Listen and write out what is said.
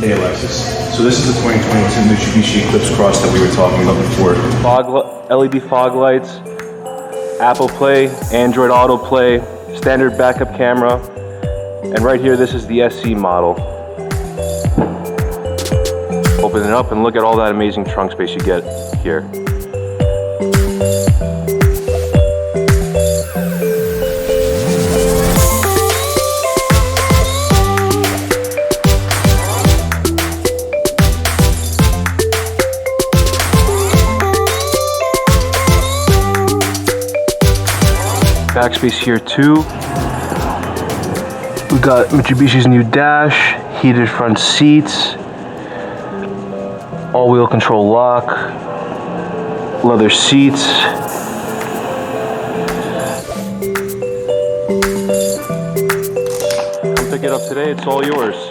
Hey Alexis, so this is the 2022 Mitsubishi Eclipse Cross that we were talking about before. LED fog lights, Apple Play, Android Auto Play, standard backup camera, and right here this is the SE model. Open it up and look at all that amazing trunk space you get here. Backspace here too. We got Mitsubishi's new dash, heated front seats, all-wheel control lock, leather seats. Come pick it up today, it's all yours.